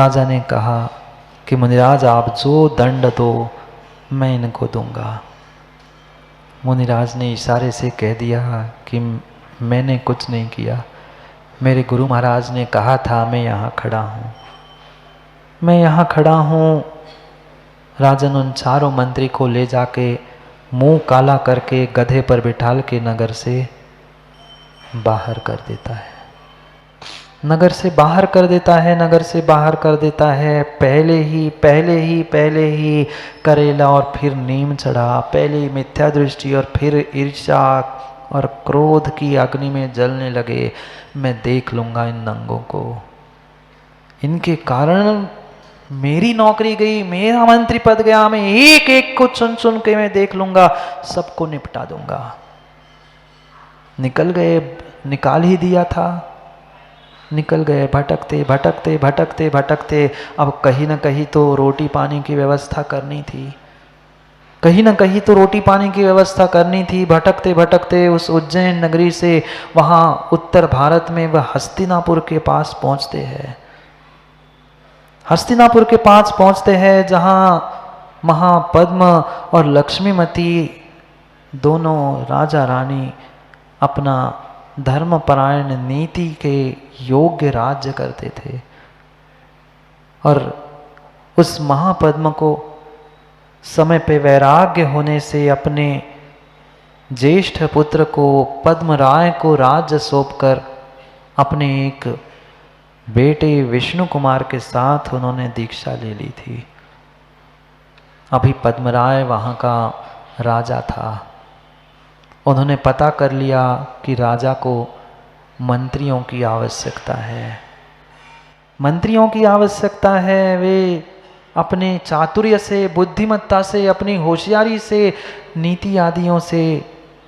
राजा ने कहा कि मुनिराज आप जो दंड दो मैं इनको दूंगा। मुनिराज ने इशारे से कह दिया कि मैंने कुछ नहीं किया, मेरे गुरु महाराज ने कहा था मैं यहाँ खड़ा हूँ, मैं यहाँ खड़ा हूँ। राजन उन चारों मंत्री को ले जाके मुंह काला करके गधे पर बिठाल के नगर से बाहर कर देता है, नगर से बाहर कर देता है, नगर से बाहर कर देता है। पहले ही करेला और फिर नीम चढ़ा, पहले मिथ्या दृष्टि और फिर ईर्ष्या और क्रोध की अग्नि में जलने लगे। मैं देख लूंगा इन नंगों को, इनके कारण मेरी नौकरी गई, मेरा मंत्री पद गया, मैं एक एक को चुन चुन के मैं देख लूंगा, सबको निपटा दूंगा। निकल गए, निकाल ही दिया था, निकल गए भटकते भटकते भटकते भटकते। अब कहीं ना कहीं तो रोटी पानी की व्यवस्था करनी थी, कहीं ना कहीं तो रोटी पानी की व्यवस्था करनी थी। भटकते भटकते उस उज्जैन नगरी से वहाँ उत्तर भारत में वह हस्तिनापुर के पास पहुँचते हैं। हस्तिनापुर के पास पहुँचते हैं जहाँ महापद्म और लक्ष्मीमती दोनों राजा रानी अपना धर्मपरायण नीति के योग्य राज्य करते थे। और उस महापद्म को समय पे वैराग्य होने से अपने ज्येष्ठ पुत्र को पद्मराय को राज्य सौंपकर अपने एक बेटे विष्णु कुमार के साथ उन्होंने दीक्षा ले ली थी। अभी पद्मराय वहाँ का राजा था। उन्होंने पता कर लिया कि राजा को मंत्रियों की आवश्यकता है, मंत्रियों की आवश्यकता है। वे अपने चातुर्य से, बुद्धिमत्ता से, अपनी होशियारी से, नीति आदियों से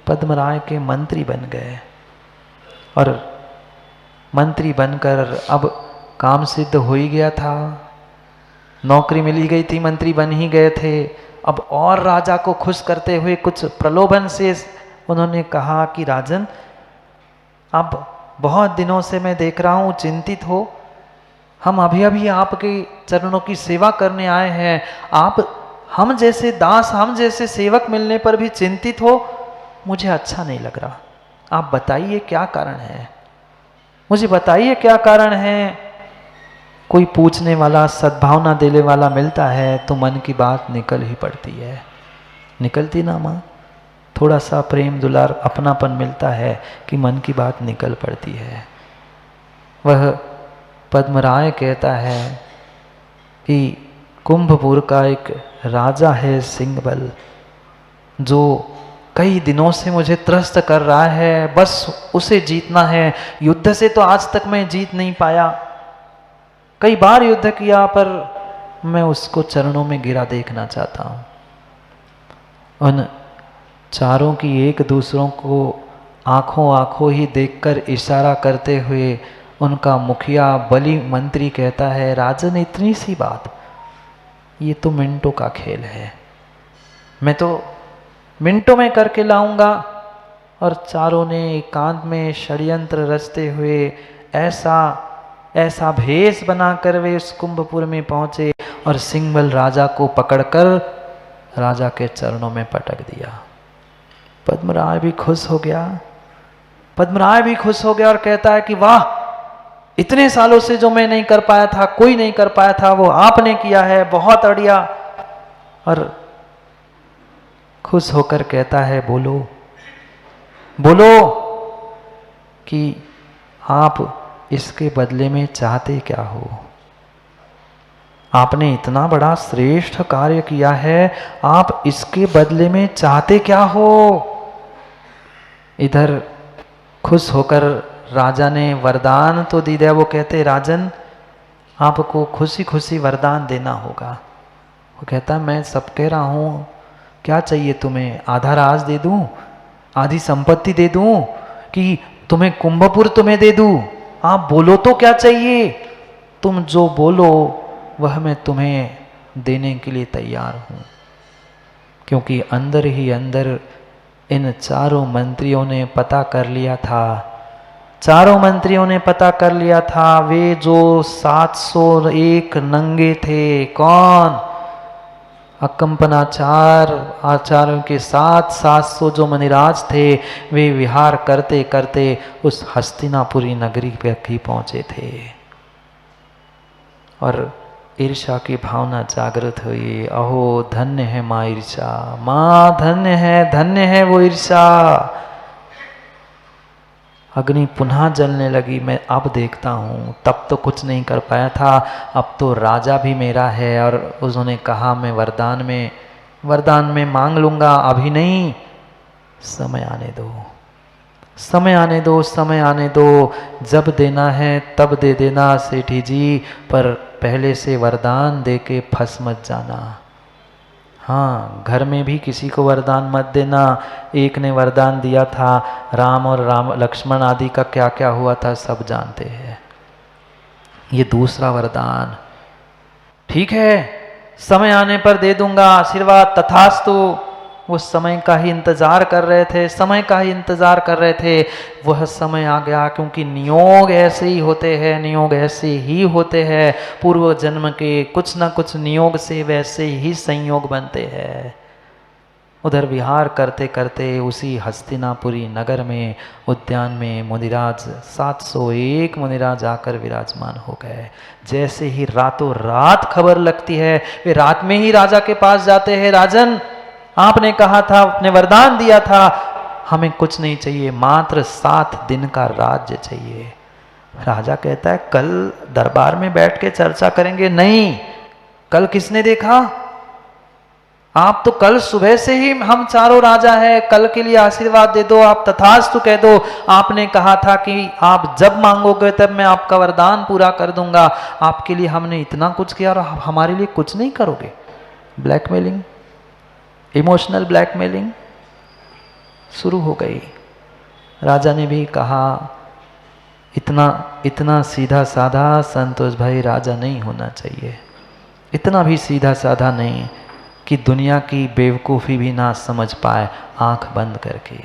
पद्मराय के मंत्री बन गए। और मंत्री बनकर अब काम सिद्ध हो ही गया था, नौकरी मिली गई थी, मंत्री बन ही गए थे। अब और राजा को खुश करते हुए कुछ प्रलोभन से उन्होंने कहा कि राजन, अब बहुत दिनों से मैं देख रहा हूँ चिंतित हो, हम अभी अभी आपके चरणों की सेवा करने आए हैं, आप हम जैसे दास, हम जैसे सेवक मिलने पर भी चिंतित हो, मुझे अच्छा नहीं लग रहा। आप बताइए क्या कारण है, मुझे बताइए क्या कारण है। कोई पूछने वाला, सद्भावना देने वाला मिलता है तो मन की बात निकल ही पड़ती है, निकलती ना माँ? थोड़ा सा प्रेम दुलार अपनापन मिलता है कि मन की बात निकल पड़ती है। वह पद्मराय कहता है कि कुंभपुर का एक राजा है सिंहबल, जो कई दिनों से मुझे त्रस्त कर रहा है, बस उसे जीतना है। युद्ध से तो आज तक मैं जीत नहीं पाया, कई बार युद्ध किया, पर मैं उसको चरणों में गिरा देखना चाहता हूँ। उन चारों की एक दूसरों को आंखों आंखों ही देखकर इशारा करते हुए उनका मुखिया बलि मंत्री कहता है, राजन इतनी सी बात, ये तो मिनटों का खेल है, मैं तो मिनटों में करके लाऊंगा। और चारों ने एकांत में षड्यंत्र रचते हुए ऐसा भेष बनाकर वे उस कुंभपुर में पहुंचे और सिंहबल राजा को पकड़कर राजा के चरणों में पटक दिया। पद्मराय भी खुश हो गया, पद्मराय भी खुश हो गया और कहता है कि वाह, इतने सालों से जो मैं नहीं कर पाया था, कोई नहीं कर पाया था, वो आपने किया है, बहुत बढ़िया। और खुश होकर कहता है, बोलो बोलो कि आप इसके बदले में चाहते क्या हो? आपने इतना बड़ा श्रेष्ठ कार्य किया है, आप इसके बदले में चाहते क्या हो? इधर खुश होकर राजा ने वरदान तो दे दिया। वो कहते, राजन आपको खुशी खुशी वरदान देना होगा। वो कहता, मैं सब कह रहा हूँ, क्या चाहिए तुम्हें? आधा राज दे दूँ, आधी संपत्ति दे दूँ, कि तुम्हें कुंभपुर तुम्हें दे दूँ? आप बोलो तो क्या चाहिए? तुम जो बोलो वह मैं तुम्हें देने के लिए तैयार हूँ। क्योंकि अंदर ही अंदर इन चारों मंत्रियों ने पता कर लिया था चारों मंत्रियों ने पता कर लिया था, वे जो 701 नंगे थे, कौन? अकंपनाचार आचार्यों के साथ 700 जो मणिराज थे, वे विहार करते करते उस हस्तिनापुरी नगरी पे ही पहुंचे थे। और ईर्ष्या की भावना जागृत हुई। अहो धन्य है माँ ईर्ष्या, माँ धन्य है वो ईर्ष्या। अग्नि पुनः जलने लगी। मैं अब देखता हूँ, तब तो कुछ नहीं कर पाया था, अब तो राजा भी मेरा है। और उन्होंने कहा मैं वरदान में मांग लूँगा, अभी नहीं, समय आने दो, समय आने दो, समय आने दो, जब देना है तब दे देना सेठी जी, पर पहले से वरदान दे के फंस मत जाना। हाँ, घर में भी किसी को वरदान मत देना। एक ने वरदान दिया था, राम और लक्ष्मण आदि का क्या क्या हुआ था सब जानते हैं। ये दूसरा वरदान, ठीक है समय आने पर दे दूंगा, आशीर्वाद तथास्तु। वो समय का ही इंतजार कर रहे थे, समय का ही इंतजार कर रहे थे। वह समय आ गया, क्योंकि नियोग ऐसे ही होते हैं, नियोग ऐसे ही होते हैं। पूर्व जन्म के कुछ न कुछ नियोग से वैसे ही संयोग बनते हैं। उधर विहार करते करते उसी हस्तिनापुरी नगर में, उद्यान में मुनिराज 701 मुनिराज आकर विराजमान हो गए। जैसे ही रातों रात खबर लगती है, वे रात में ही राजा के पास जाते हैं। राजन, आपने कहा था, आपने वरदान दिया था, हमें कुछ नहीं चाहिए, मात्र 7 दिन का राज्य चाहिए। राजा कहता है कल दरबार में बैठ के चर्चा करेंगे। नहीं, कल किसने देखा? आप तो कल सुबह से ही हम चारों राजा हैं, कल के लिए आशीर्वाद दे दो, आप तथास्तु कह दो। आपने कहा था कि आप जब मांगोगे तब मैं आपका वरदान पूरा कर दूंगा। आपके लिए हमने इतना कुछ किया और आप हमारे लिए कुछ नहीं करोगे? ब्लैकमेलिंग, इमोशनल ब्लैकमेलिंग शुरू हो गई। राजा ने भी कहा इतना सीधा साधा संतोष भाई राजा नहीं होना चाहिए, इतना भी सीधा साधा नहीं कि दुनिया की बेवकूफ़ी भी ना समझ पाए आंख बंद करके।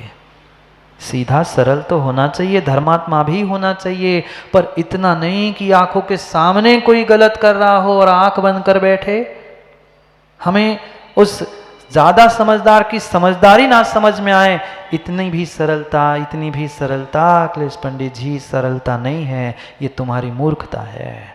सीधा सरल तो होना चाहिए, धर्मात्मा भी होना चाहिए, पर इतना नहीं कि आंखों के सामने कोई गलत कर रहा हो और आंख बंद कर बैठे। हमें उस ज़्यादा समझदार की समझदारी ना समझ में आए। इतनी भी सरलता अखिलेश पंडित जी सरलता नहीं है, ये तुम्हारी मूर्खता है।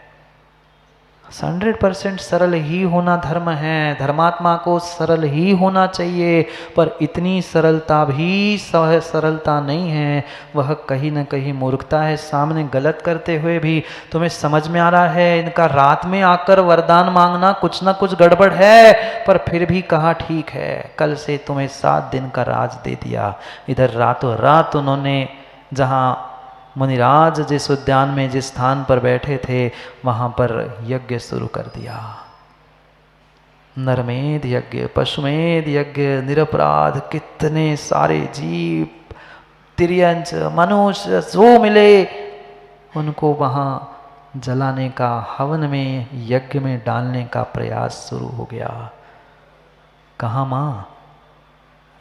100% सरल ही होना धर्म है, धर्मात्मा को सरल ही होना चाहिए, पर इतनी सरलता भी सरलता नहीं है, वह कहीं न कहीं मूर्खता है। सामने गलत करते हुए भी तुम्हें समझ में आ रहा है इनका रात में आकर वरदान मांगना कुछ ना कुछ गड़बड़ है, पर फिर भी कहा ठीक है, कल से तुम्हें 7 दिन का राज दे दिया। इधर रातों रात उन्होंने जहाँ मुनिराज जिस उद्यान में जिस स्थान पर बैठे थे वहाँ पर यज्ञ शुरू कर दिया। नरमेध यज्ञ, पशुमेध यज्ञ, निरपराध कितने सारे जीव, तिर्यंच, मनुष्य जो मिले उनको वहाँ जलाने का, हवन में यज्ञ में डालने का प्रयास शुरू हो गया। कहाँ माँ?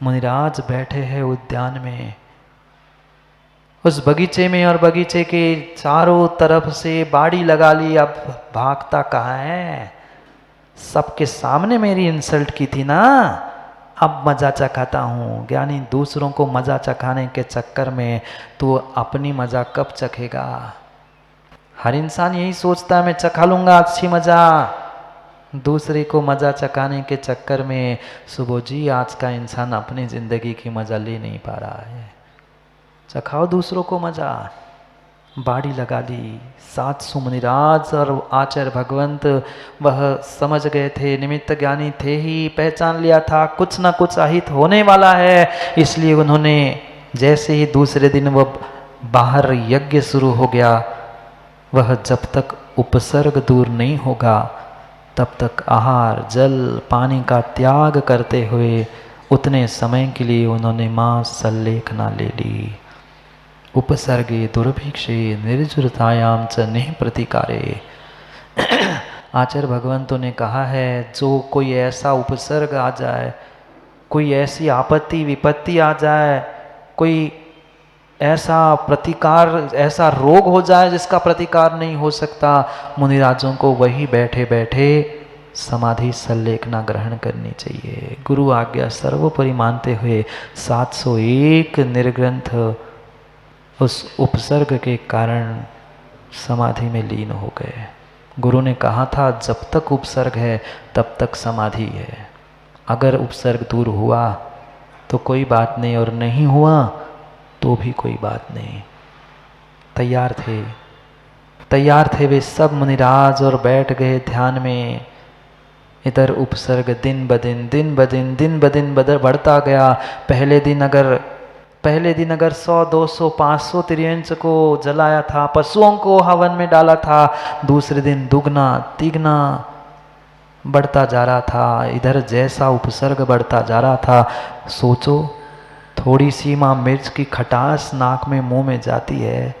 मुनिराज बैठे हैं उद्यान में, उस बगीचे में, और बगीचे के चारों तरफ से बाड़ी लगा ली। अब भागता कहाँ है? सबके सामने मेरी इंसल्ट की थी ना, अब मजा चखाता हूँ। ज्ञानी दूसरों को मजा चखाने के चक्कर में तो अपनी मजा कब चखेगा? हर इंसान यही सोचता है मैं चखा लूँगा अच्छी मजा। दूसरे को मजा चखाने के चक्कर में सुबह जी आज का इंसान अपनी ज़िंदगी की मजा ले नहीं पा रहा है। चखाओ दूसरों को मजा। बाड़ी लगा दी। 700 मुनिराज और आचार्य भगवंत वह समझ गए थे, निमित्त ज्ञानी थे ही, पहचान लिया था कुछ ना कुछ अहित होने वाला है। इसलिए उन्होंने जैसे ही दूसरे दिन वह बाहर यज्ञ शुरू हो गया, वह जब तक उपसर्ग दूर नहीं होगा तब तक आहार जल पानी का त्याग करते हुए उतने समय के लिए उन्होंने मां सल्लेखना ले ली। उपसर्गे दुर्भिक्षे निर्जुरतायाम च निह प्रतिकारे। आचार्य भगवंतों ने कहा है जो कोई ऐसा उपसर्ग आ जाए, कोई ऐसी आपत्ति विपत्ति आ जाए, ऐसा प्रतिकार, ऐसा रोग हो जाए जिसका प्रतिकार नहीं हो सकता, मुनिराजों को वही बैठे बैठे समाधि सल्लेखना ग्रहण करनी चाहिए। गुरु आज्ञा सर्वोपरि मानते हुए 701 निर्ग्रंथ उस उपसर्ग के कारण समाधि में लीन हो गए। गुरु ने कहा था जब तक उपसर्ग है तब तक समाधि है, अगर उपसर्ग दूर हुआ तो कोई बात नहीं, और नहीं हुआ तो भी कोई बात नहीं। तैयार थे वे सब मुनिराज और बैठ गए ध्यान में। इधर उपसर्ग दिन ब दिन बढ़ता गया। पहले दिन अगर 100, 200, 500 तिर्यंच को जलाया था, पशुओं को हवन में डाला था, दूसरे दिन दुगना तिगना बढ़ता जा रहा था। इधर जैसा उपसर्ग बढ़ता जा रहा था, सोचो थोड़ी सी माँ मिर्च की खटास नाक में मुंह में जाती है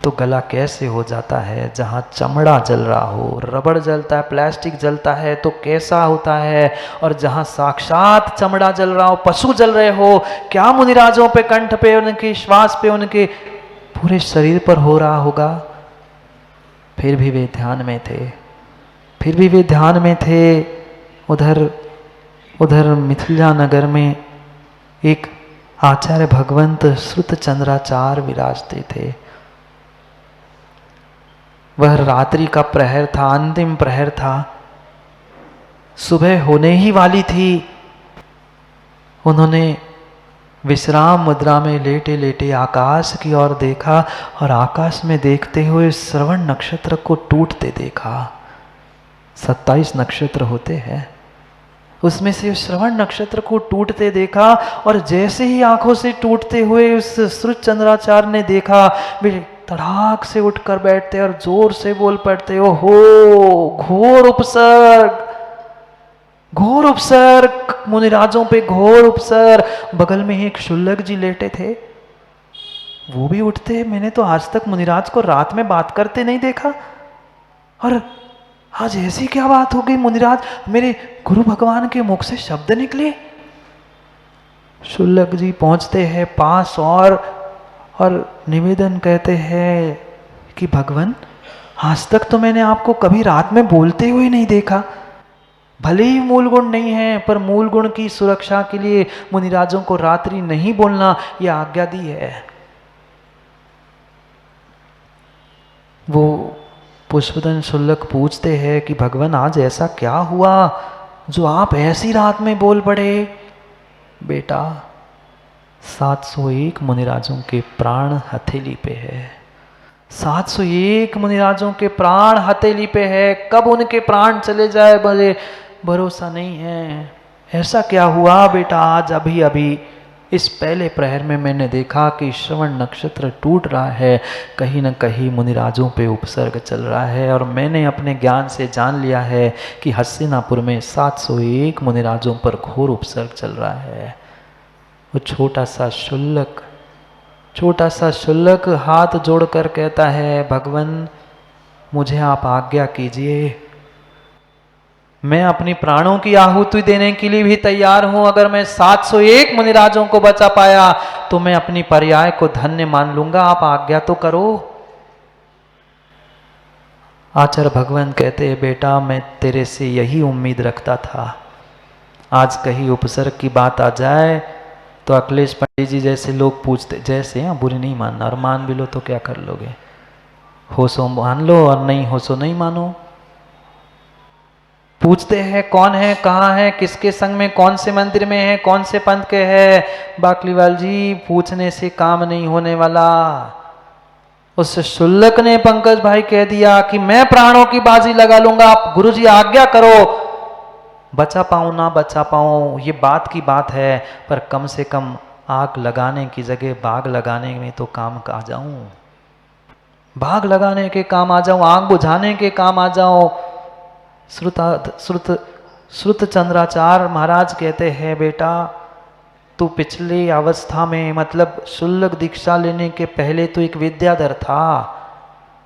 तो गला कैसे हो जाता है। जहाँ चमड़ा जल रहा हो, रबड़ जलता है, प्लास्टिक जलता है तो कैसा होता है, और जहाँ साक्षात चमड़ा जल रहा हो, पशु जल रहे हो, क्या मुनिराजों पे, कंठ पे, उनके श्वास पे, उनके पूरे शरीर पर हो रहा होगा। फिर भी वे ध्यान में थे। उधर मिथिला नगर में एक आचार्य भगवंत श्रुत चंद्राचार्य विराजते थे। वह रात्रि का प्रहर था, अंतिम प्रहर था, सुबह होने ही वाली थी। उन्होंने विश्राम मुद्रा में लेटे लेटे आकाश की ओर देखा और आकाश में देखते हुए श्रवण नक्षत्र को टूटते देखा। 27 नक्षत्र होते हैं, उसमें से श्रवण नक्षत्र को टूटते देखा, और जैसे ही आंखों से टूटते हुए उस श्रुत चंद्राचार्य ने देखा, वे तड़ाक से उठकर बैठते और जोर से बोल पड़ते, ओहो घोर उपसर्ग, मुनिराजों पे घोर उपसर्ग। बगल में एक शुल्लक जी लेटे थे, वो भी उठते। मैंने तो आज तक मुनिराज को रात में बात करते नहीं देखा, और आज ऐसी क्या बात हो गई। मुनिराज, मेरे गुरु भगवान के मुख से शब्द निकले। शुल्लक जी पहुंचते हैं पास और निवेदन कहते हैं कि भगवान, आज तक तो मैंने आपको कभी रात में बोलते हुए नहीं देखा। भले ही मूल गुण नहीं है, पर मूल गुण की सुरक्षा के लिए मुनिराजों को रात्रि नहीं बोलना यह आज्ञा दी है। वो पुष्पदन शुल्लक पूछते हैं कि भगवान, आज ऐसा क्या हुआ जो आप ऐसी रात में बोल पड़े। बेटा, 701 मुनिराजों के प्राण हथेली पे है। 701 मुनिराजों के प्राण हथेली पे है। कब उनके प्राण चले जाए मुझे भरोसा नहीं है। ऐसा क्या हुआ बेटा, आज अभी इस पहले प्रहर में मैंने देखा कि श्रवण नक्षत्र टूट रहा है, कहीं न कहीं मुनिराजों पे उपसर्ग चल रहा है, और मैंने अपने ज्ञान से जान लिया है कि हस्तिनापुर में 701 मुनिराजों पर घोर उपसर्ग चल रहा है। वो छोटा सा शुल्लक हाथ जोड़कर कहता है, भगवान मुझे आप आज्ञा कीजिए, मैं अपनी प्राणों की आहुति देने के लिए भी तैयार हूं। अगर मैं 701 मुनिराजों को बचा पाया तो मैं अपनी पर्याय को धन्य मान लूंगा, आप आज्ञा तो करो। आचार्य भगवान कहते हैं, बेटा मैं तेरे से यही उम्मीद रखता था, आज कहीं उपसर्ग की बात आ जाए तो अखिलेश पंडित जी जैसे लोग पूछते, जैसे बुरी नहीं मानना, और मान भी लो तो क्या कर लोगे, हो सो मान लो और नहीं हो सो नहीं मानो। पूछते हैं कौन है, कहाँ है, किसके संग में, कौन से मंदिर में है, कौन से पंथ के है। बाकलीवाल जी, पूछने से काम नहीं होने वाला। उस शुल्लक ने पंकज भाई कह दिया कि मैं प्राणों की बाजी लगा लूंगा, आप गुरुजी आज्ञा करो। बचा पाऊं ना बचा पाऊं ये बात की बात है, पर कम से कम आग लगाने की जगह बाग लगाने में तो काम आ जाऊं, बाग लगाने के काम आ जाऊं, आग बुझाने के काम आ जाऊं। श्रुत चंद्राचार्य महाराज कहते हैं, बेटा तू पिछली अवस्था में, मतलब शुल्लक दीक्षा लेने के पहले तो एक विद्याधर था।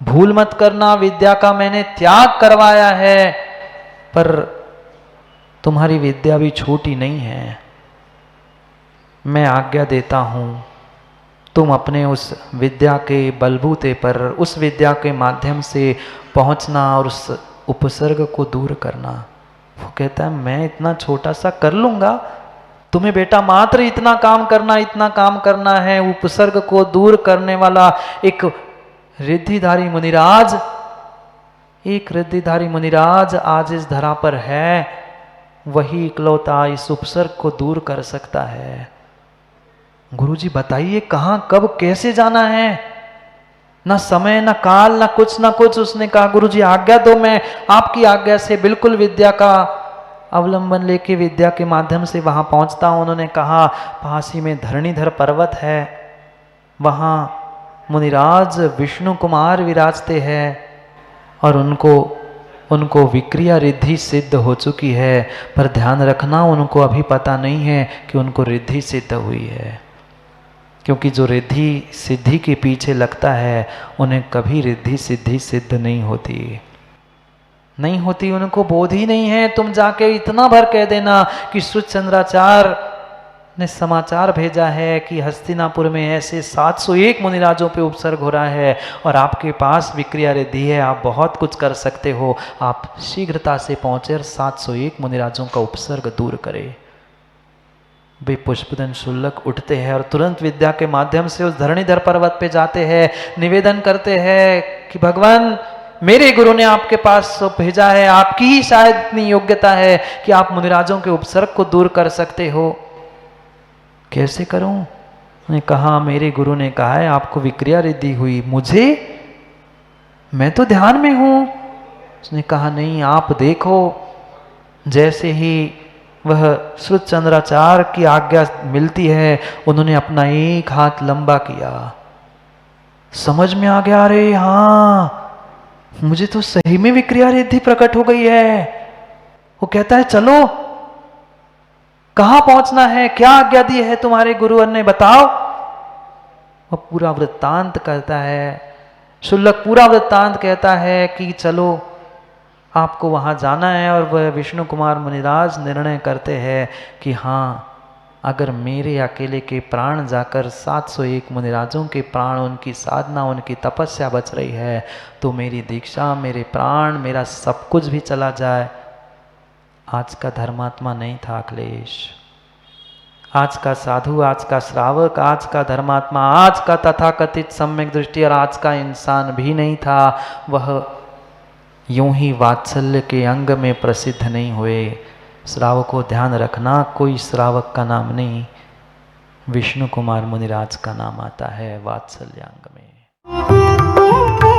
भूल मत करना, विद्या का मैंने त्याग करवाया है, पर तुम्हारी विद्या भी छोटी नहीं है। मैं आज्ञा देता हूं, तुम अपने उस विद्या के बलबूते पर, उस विद्या के माध्यम से पहुंचना और उस उपसर्ग को दूर करना। वो कहता है मैं इतना छोटा सा कर लूंगा, तुम्हें बेटा मात्र इतना काम करना है। उपसर्ग को दूर करने वाला एक रिद्धिधारी मुनिराज, आज इस धरा पर है, वही इकलौता इस उपसर्ग को दूर कर सकता है। गुरुजी बताइए कहाँ, कब, कैसे जाना है? ना समय, ना काल, ना कुछ। उसने कहा गुरुजी आज्ञा दो, मैं आपकी आज्ञा से बिल्कुल विद्या का अवलंबन लेके विद्या के माध्यम से वहां पहुंचता हूं। उन्होंने कहा पास ही में धरणीधर पर्वत है, वहां मुनिराज विष्णु कुमार विराजते हैं और उनको विक्रिया रिद्धि सिद्ध हो चुकी है। पर ध्यान रखना उनको अभी पता नहीं है कि उनको रिद्धि सिद्ध हुई है, क्योंकि जो रिद्धि सिद्धि के पीछे लगता है उन्हें कभी रिद्धि सिद्धि सिद्ध नहीं होती, उनको बोध ही नहीं है। तुम जाके इतना भर कह देना कि श्रुतचंद्राचार्य ने समाचार भेजा है कि हस्तिनापुर में ऐसे 701 मुनिराजों पे उपसर्ग हो रहा है और आपके पास विक्रिया रिद्धि है, आप बहुत कुछ कर सकते हो, आप शीघ्रता से पहुंचे और 701 मुनिराजों का उपसर्ग दूर करें। वे पुष्पदन शुल्लक उठते हैं और तुरंत विद्या के माध्यम से उस धरणीधर पर्वत पे जाते हैं, निवेदन करते हैं कि भगवान मेरे गुरु ने आपके पास भेजा है, आपकी ही शायद इतनी योग्यता है कि आप मुनिराजों के उपसर्ग को दूर कर सकते हो। कैसे करूं? उन्होंने कहा मेरे गुरु ने कहा है आपको विक्रिया रिद्धि हुई, मुझे, मैं तो ध्यान में हूं। उसने कहा नहीं, आप देखो। जैसे ही वह श्रुतचंद्राचार्य की आज्ञा मिलती है, उन्होंने अपना एक हाथ लंबा किया, समझ में आ गया अरे हाँ मुझे तो सही में विक्रिया रिद्धि प्रकट हो गई है। वो कहता है चलो, कहां पहुंचना है, क्या आज्ञा दी है तुम्हारे गुरुवर ने, बताओ। वो पूरा वृत्तांत कहता है, शुल्लक पूरा वृत्तांत कहता है कि चलो आपको वहां जाना है। और वह विष्णु कुमार मुनिराज निर्णय करते हैं कि हाँ, अगर मेरे अकेले के प्राण जाकर 701 मुनिराजों के प्राण, उनकी साधना, उनकी तपस्या बच रही है, तो मेरी दीक्षा, मेरे प्राण, मेरा सब कुछ भी चला जाए। आज का धर्मात्मा नहीं था अखिलेश, आज का साधु, आज का श्रावक, आज का धर्मात्मा, आज का तथाकथित सम्यक दृष्टि और आज का इंसान भी नहीं था। वह यूं ही वात्सल्य के अंग में प्रसिद्ध नहीं हुए। श्रावकों ध्यान रखना, कोई श्रावक का नाम नहीं, विष्णु कुमार मुनिराज का नाम आता है वात्सल्यांग में।